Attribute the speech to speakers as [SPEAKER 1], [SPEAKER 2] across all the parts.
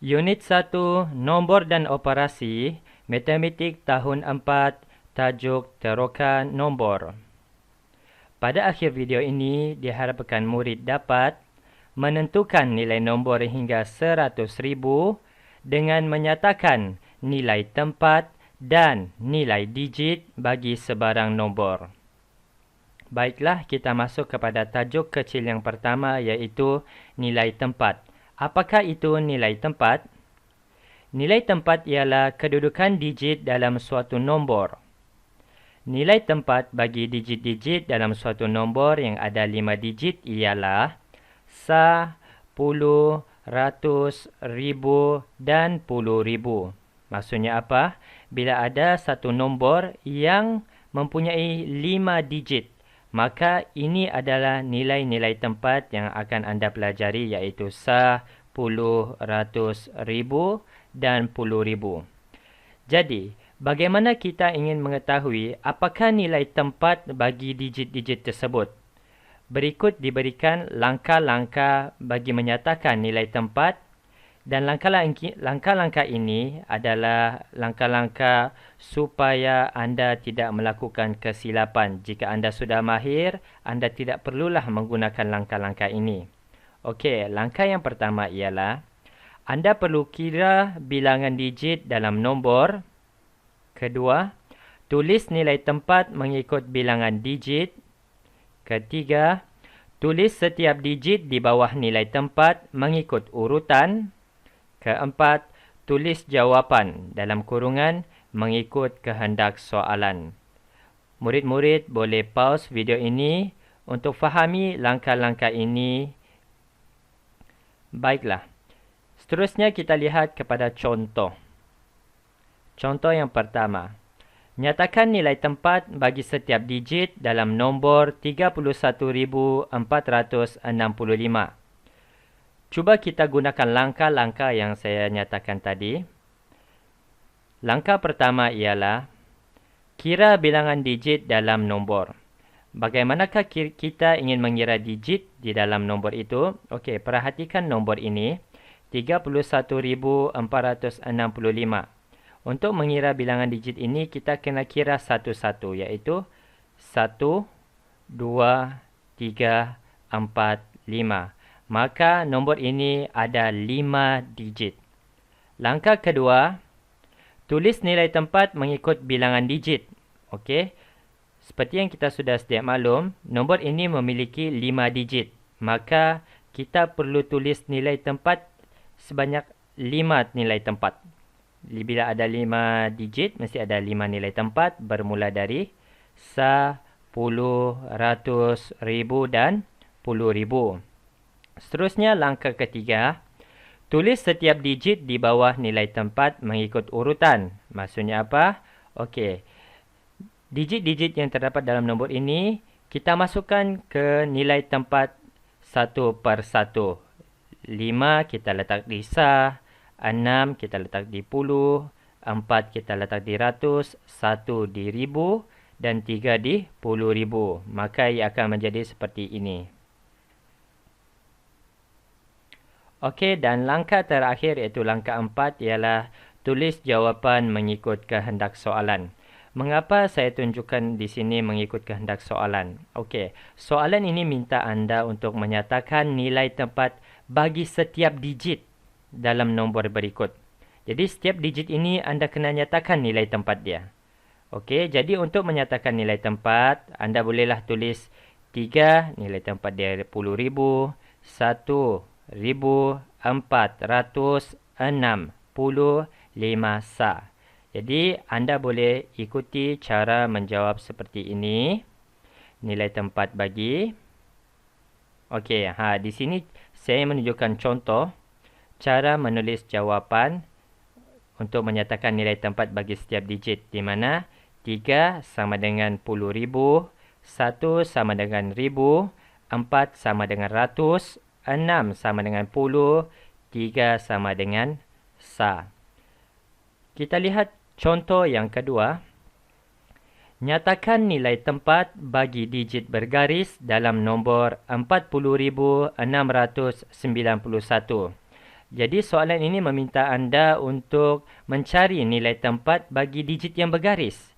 [SPEAKER 1] Unit 1, Nombor dan Operasi, Matematik tahun 4, tajuk Terokan Nombor. Pada akhir video ini, diharapkan murid dapat menentukan nilai nombor hingga 100,000 dengan menyatakan nilai tempat dan nilai digit bagi sebarang nombor. Baiklah, kita masuk kepada tajuk kecil yang pertama, iaitu nilai tempat. Apakah itu nilai tempat? Nilai tempat ialah kedudukan digit dalam suatu nombor. Nilai tempat bagi digit-digit dalam suatu nombor yang ada 5 digit ialah sah, puluh, ratus, ribu dan puluh ribu. Maksudnya apa? Bila ada satu nombor yang mempunyai 5 digit, maka ini adalah nilai-nilai tempat yang akan anda pelajari, iaitu sah, puluh, ratus, ribu dan puluh ribu. Jadi, bagaimana kita ingin mengetahui apakah nilai tempat bagi digit-digit tersebut? Berikut diberikan langkah-langkah bagi menyatakan nilai tempat, dan langkah-langkah ini adalah langkah-langkah supaya anda tidak melakukan kesilapan. Jika anda sudah mahir, anda tidak perlulah menggunakan langkah-langkah ini. Okey, langkah yang pertama ialah anda perlu kira bilangan digit dalam nombor. Kedua, tulis nilai tempat mengikut bilangan digit. Ketiga, tulis setiap digit di bawah nilai tempat mengikut urutan. Keempat, tulis jawapan dalam kurungan mengikut kehendak soalan. Murid-murid boleh pause video ini untuk fahami langkah-langkah ini. Baiklah. Seterusnya kita lihat kepada contoh. Contoh yang pertama. Nyatakan nilai tempat bagi setiap digit dalam nombor 31,465. Cuba kita gunakan langkah-langkah yang saya nyatakan tadi. Langkah pertama ialah kira bilangan digit dalam nombor. Bagaimanakah kita ingin mengira digit di dalam nombor itu? Okey, perhatikan nombor ini, 31,465. Untuk mengira bilangan digit ini, kita kena kira satu-satu, iaitu 1, 2, 3, 4, 5. Maka nombor ini ada 5 digit. Langkah kedua, tulis nilai tempat mengikut bilangan digit. Okey. Seperti yang kita sudah sedia maklum, nombor ini memiliki 5 digit. Maka kita perlu tulis nilai tempat sebanyak 5 nilai tempat. Bila ada 5 digit, mesti ada 5 nilai tempat bermula dari sah, puluh, ratus, ribu dan puluh ribu. Seterusnya, langkah ketiga, tulis setiap digit di bawah nilai tempat mengikut urutan. Maksudnya apa? Okey. Digit-digit yang terdapat dalam nombor ini, kita masukkan ke nilai tempat satu per satu. 5 kita letak di sah, 6 kita letak di puluh, 4 kita letak di ratus, 1 di ribu dan 3 di puluh ribu. Maka ia akan menjadi seperti ini. Okey, dan langkah terakhir iaitu langkah 4 ialah tulis jawapan mengikut kehendak soalan. Mengapa saya tunjukkan di sini mengikut kehendak soalan? Okey, soalan ini minta anda untuk menyatakan nilai tempat bagi setiap digit dalam nombor berikut. Jadi setiap digit ini anda kena nyatakan nilai tempat dia. Okey, jadi untuk menyatakan nilai tempat, anda bolehlah tulis 3 nilai tempat dia 10,000, 1,400, 60, 5 sah. Jadi anda boleh ikuti cara menjawab seperti ini. Nilai tempat bagi. Okey, di sini saya menunjukkan contoh cara menulis jawapan untuk menyatakan nilai tempat bagi setiap digit, di mana 3 sama dengan 10,000, 1 sama dengan 1,000, 4 sama dengan ratus, 6 sama dengan puluh, 3 sama dengan sah. Kita lihat contoh yang kedua. Nyatakan nilai tempat bagi digit bergaris dalam nombor 40,691. Jadi soalan ini meminta anda untuk mencari nilai tempat bagi digit yang bergaris.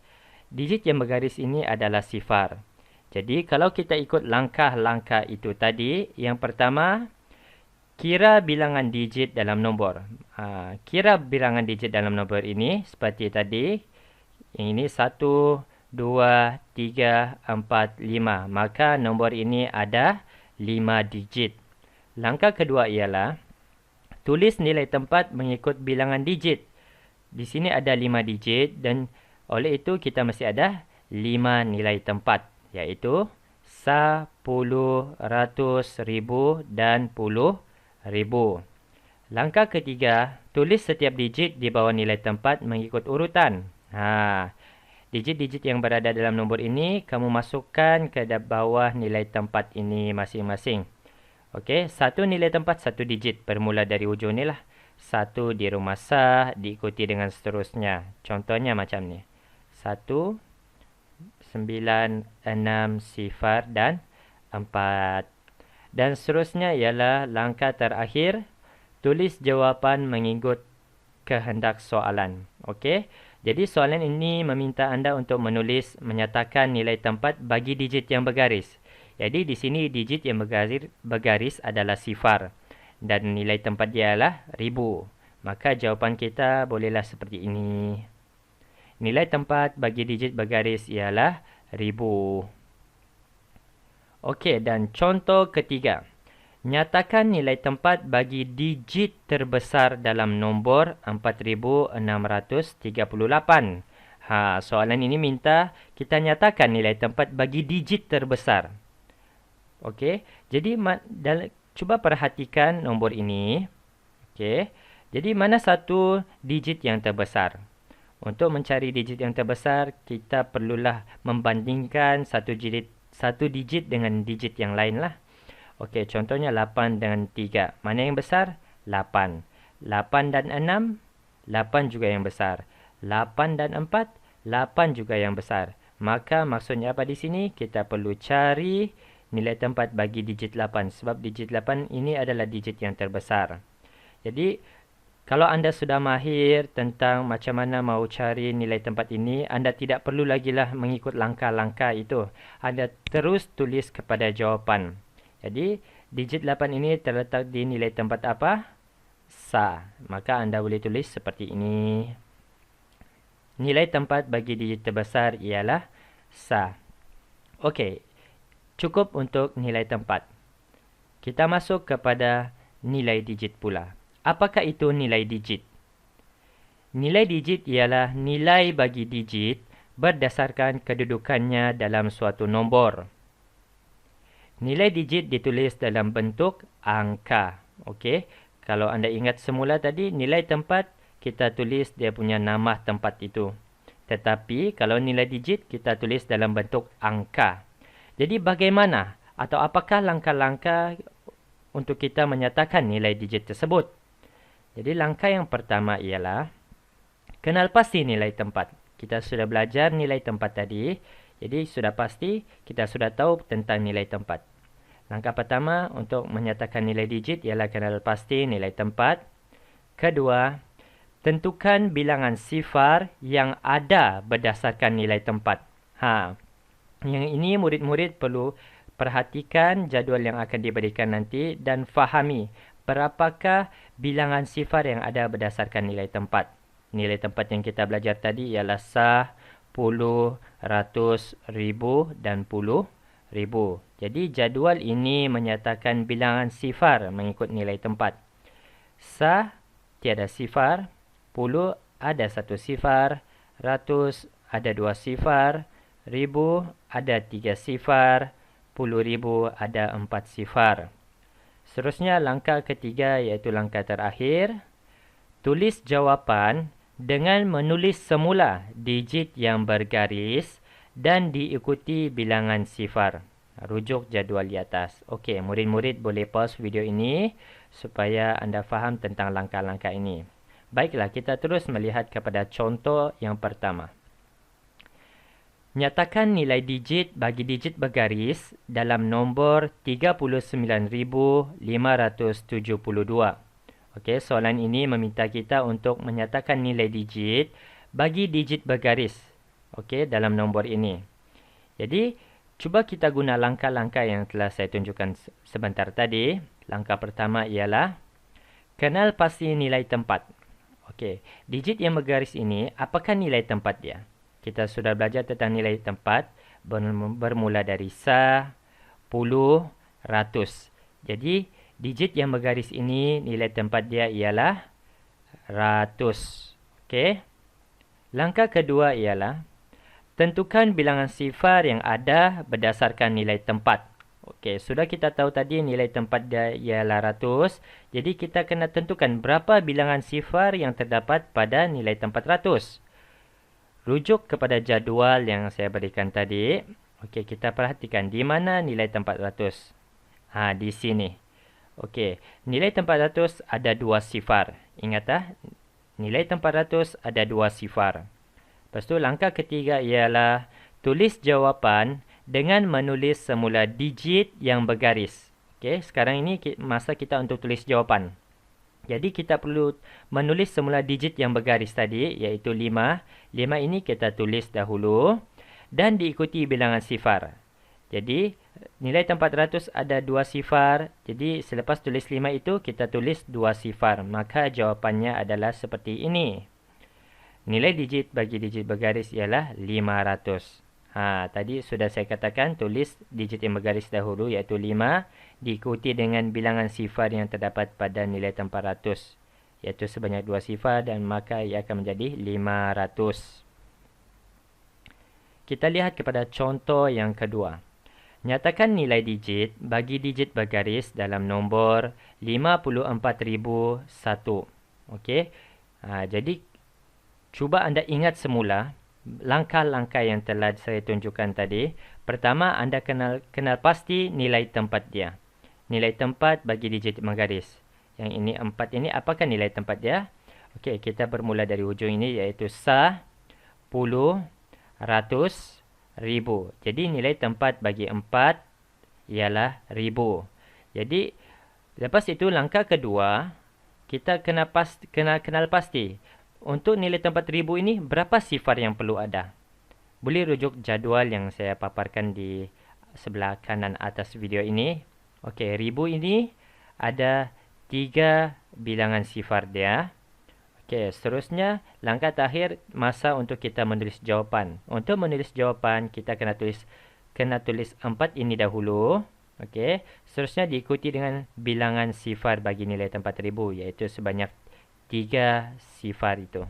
[SPEAKER 1] Digit yang bergaris ini adalah sifar. Jadi kalau kita ikut langkah-langkah itu tadi, yang pertama, kira bilangan digit dalam nombor. Kira bilangan digit dalam nombor ini seperti tadi. Yang ini 1, 2, 3, 4, 5. Maka nombor ini ada 5 digit. Langkah kedua ialah tulis nilai tempat mengikut bilangan digit. Di sini ada 5 digit dan oleh itu kita mesti ada 5 nilai tempat, iaitu 10, 100, 1000 dan 10,000. Langkah ketiga, tulis setiap digit di bawah nilai tempat mengikut urutan. Digit-digit yang berada dalam nombor ini kamu masukkan ke bawah nilai tempat ini masing-masing. Okey, satu nilai tempat, satu digit. Bermula dari ujung ni lah. 1 di rumah sah, diikuti dengan seterusnya. Contohnya macam ni. 1, 9, 6, 0 dan 4. Dan seterusnya ialah langkah terakhir. Tulis jawapan mengikut kehendak soalan. Okey. Jadi soalan ini meminta anda untuk menyatakan nilai tempat bagi digit yang bergaris. Jadi di sini digit yang bergaris adalah sifar dan nilai tempat dia adalah 1000. Maka jawapan kita bolehlah seperti ini. Nilai tempat bagi digit bergaris ialah 1000. Okey, dan contoh ketiga. Nyatakan nilai tempat bagi digit terbesar dalam nombor 4638. Soalan ini minta kita nyatakan nilai tempat bagi digit terbesar. Okey, jadi cuba perhatikan nombor ini. Okey, jadi mana satu digit yang terbesar? Untuk mencari digit yang terbesar, kita perlulah membandingkan satu digit dengan digit yang lain lah. Okey, contohnya 8 dengan 3. Mana yang besar? 8. 8 dan 6, 8 juga yang besar. 8 dan 4, 8 juga yang besar. Maka maksudnya apa di sini? Kita perlu cari nilai tempat bagi digit 8 sebab digit 8 ini adalah digit yang terbesar. Jadi kalau anda sudah mahir tentang macam mana mau cari nilai tempat ini, anda tidak perlu lagi lah mengikut langkah-langkah itu. Anda terus tulis kepada jawapan. Jadi digit 8 ini terletak di nilai tempat apa? Sa. Maka anda boleh tulis seperti ini. Nilai tempat bagi digit terbesar ialah sa. Okey. Cukup untuk nilai tempat. Kita masuk kepada nilai digit pula. Apakah itu nilai digit? Nilai digit ialah nilai bagi digit berdasarkan kedudukannya dalam suatu nombor. Nilai digit ditulis dalam bentuk angka. Okey. Kalau anda ingat semula tadi, nilai tempat kita tulis dia punya nama tempat itu. Tetapi kalau nilai digit kita tulis dalam bentuk angka. Jadi bagaimana atau apakah langkah-langkah untuk kita menyatakan nilai digit tersebut? Jadi langkah yang pertama ialah kenal pasti nilai tempat. Kita sudah belajar nilai tempat tadi. Jadi sudah pasti kita sudah tahu tentang nilai tempat. Langkah pertama untuk menyatakan nilai digit ialah kenal pasti nilai tempat. Kedua, tentukan bilangan sifar yang ada berdasarkan nilai tempat. Yang ini murid-murid perlu perhatikan jadual yang akan diberikan nanti dan fahami berapakah bilangan sifar yang ada berdasarkan nilai tempat. Nilai tempat yang kita belajar tadi ialah sah, puluh, ratus, ribu dan puluh ribu. Jadi jadual ini menyatakan bilangan sifar mengikut nilai tempat. Sah tiada sifar, puluh ada satu sifar, ratus ada dua sifar, ribu ada 3 sifar, 10,000 ada 4 sifar. Seterusnya langkah ketiga iaitu langkah terakhir. Tulis jawapan dengan menulis semula digit yang bergaris dan diikuti bilangan sifar. Rujuk jadual di atas. Okey, murid-murid boleh pause video ini supaya anda faham tentang langkah-langkah ini. Baiklah, kita terus melihat kepada contoh yang pertama. Nyatakan nilai digit bagi digit bergaris dalam nombor 39,572. Okey, soalan ini meminta kita untuk menyatakan nilai digit bagi digit bergaris. Okey, dalam nombor ini. Jadi, cuba kita guna langkah-langkah yang telah saya tunjukkan sebentar tadi. Langkah pertama ialah kenal pasti nilai tempat. Okey, digit yang bergaris ini, apakah nilai tempat dia? Kita sudah belajar tentang nilai tempat bermula dari sah, puluh, ratus. Jadi, digit yang bergaris ini, nilai tempat dia ialah ratus. Okey. Langkah kedua ialah tentukan bilangan sifar yang ada berdasarkan nilai tempat. Okey, sudah kita tahu tadi nilai tempat dia ialah ratus. Jadi kita kena tentukan berapa bilangan sifar yang terdapat pada nilai tempat ratus. Rujuk kepada jadual yang saya berikan tadi. Okey, kita perhatikan di mana nilai tempat ratus. Di sini. Okey, nilai tempat ratus ada 2 sifar. Ingat nilai tempat ratus ada 2 sifar. Lepas tu langkah ketiga ialah tulis jawapan dengan menulis semula digit yang bergaris. Okey, sekarang ini masa kita untuk tulis jawapan. Jadi kita perlu menulis semula digit yang bergaris tadi, iaitu 5. 5 ini kita tulis dahulu dan diikuti bilangan sifar. Jadi nilai tempat ratus ada 2 sifar. Jadi selepas tulis 5 itu kita tulis 2 sifar. Maka jawapannya adalah seperti ini. Nilai digit bagi digit bergaris ialah 500. Tadi sudah saya katakan tulis digit yang bergaris dahulu iaitu 5 diikuti dengan bilangan sifar yang terdapat pada nilai tempat ratus iaitu sebanyak 2 sifar dan maka ia akan menjadi 500. Kita lihat kepada contoh yang kedua. Nyatakan nilai digit bagi digit bergaris dalam nombor 54,001. Okey. Jadi cuba anda ingat semula langkah-langkah yang telah saya tunjukkan tadi. Pertama, anda kenal pasti nilai tempat dia. Nilai tempat bagi digit bergaris. Yang ini 4 ini, apakah nilai tempat dia? Okey, kita bermula dari hujung ini iaitu sah, puluh, ratus, ribu. Jadi nilai tempat bagi 4 ialah ribu. Jadi lepas itu langkah kedua, kita kenal pasti. Untuk nilai tempat ribu ini, berapa sifar yang perlu ada? Boleh rujuk jadual yang saya paparkan di sebelah kanan atas video ini. Okey, ribu ini ada 3 bilangan sifar dia. Okey, seterusnya langkah terakhir masa untuk kita menulis jawapan. Untuk menulis jawapan, kita kena tulis 4 ini dahulu. Okey, seterusnya diikuti dengan bilangan sifar bagi nilai tempat ribu iaitu sebanyak 3 sifar itu.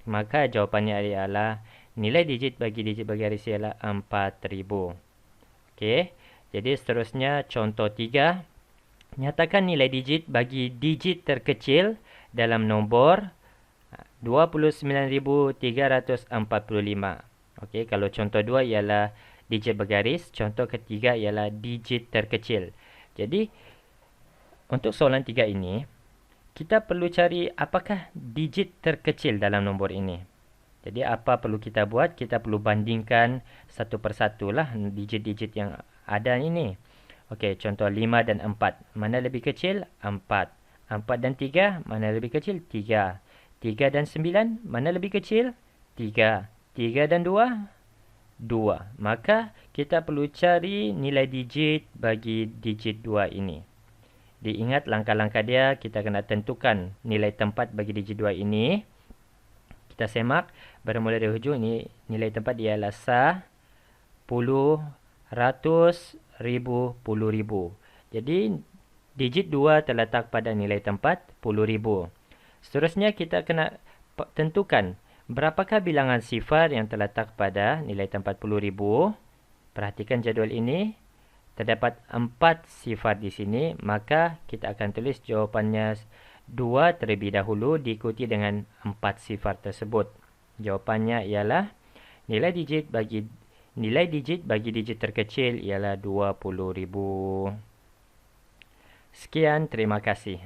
[SPEAKER 1] Maka jawapannya adalah nilai digit bagi digit bergaris ialah 4000. Okey. Jadi seterusnya contoh 3. Nyatakan nilai digit bagi digit terkecil dalam nombor 29,345. Okey, kalau contoh 2 ialah digit bergaris, contoh ketiga ialah digit terkecil. Jadi untuk soalan 3 ini kita perlu cari apakah digit terkecil dalam nombor ini. Jadi apa perlu kita buat? Kita perlu bandingkan satu persatu lah digit-digit yang ada ini. Okey, contoh 5 dan 4. Mana lebih kecil? 4. 4 dan 3. Mana lebih kecil? 3. 3 dan 9. Mana lebih kecil? 3. 3 dan 2. 2. Maka kita perlu cari nilai digit bagi digit 2 ini. Diingat langkah-langkah dia, kita kena tentukan nilai tempat bagi digit 2 ini. Kita semak, bermula dari hujung ini, nilai tempat dia ialah sah, puluh, ratus, ribu, puluh ribu. Jadi, digit 2 terletak pada nilai tempat 10,000. Seterusnya, kita kena tentukan berapakah bilangan sifar yang terletak pada nilai tempat 10,000. Perhatikan jadual ini. Terdapat 4 sifar di sini, maka kita akan tulis jawapannya 2 terlebih dahulu diikuti dengan 4 sifar tersebut. Jawapannya ialah nilai digit bagi digit terkecil ialah 20,000. Sekian, terima kasih.